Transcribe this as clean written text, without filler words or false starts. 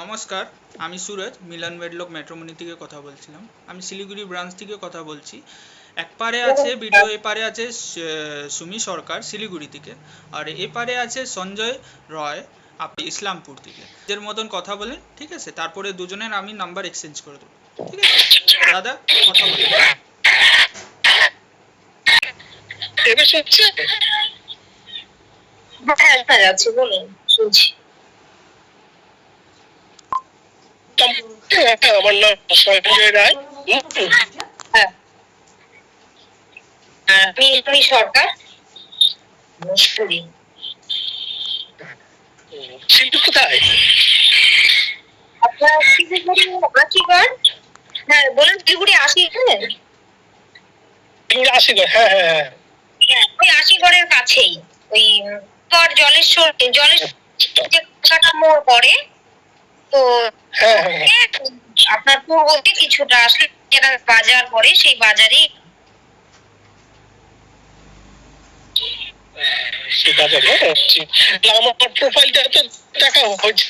নমস্কার, আমি সুরজ মিলন ভেটলোক ম্যাট্রিমনি থেকে কথা বলছিলাম। আমি শিলিগুড়ি ব্রাঞ্চ থেকে কথা বলছি। একপারে আছে ভিডিও, এপারে আছে সুমি সরকার শিলিগুড়ি থেকে, আর এপারে আছে সঞ্জয় রয় আপনি ইসলামপুর থেকে। এর মতন কথা বলেন, ঠিক আছে? তারপরে দুজনের আমি নাম্বার এক্সচেঞ্জ করে দেবো, ঠিক আছে? দাদা, কথা বলেন। এবার শুনছে? হ্যাঁ হ্যাঁ আছে, বলুন, শুনছি। আমার নাম সঞ্জয় রায়। হ্যাঁ, আমি সরকার শিলিগুড়ি। শিল্পী কোথায়? আপনার শিলিগুড়ি আশিগড়। হ্যাঁ বলুন, শিলিগুড়ি আশিগড়। আশিগড়, হ্যাঁ হ্যাঁ হ্যাঁ, ওই আশিগড়ের কাছেই, ওই জলেশ্বর মোড় পড়ে তো। আপনার পূর্বতে কিছুটা আসলে যেটা বাজার পড়ে, সেই বাজারেই আমার প্রোফাইলটা তো দেখা হচ্ছে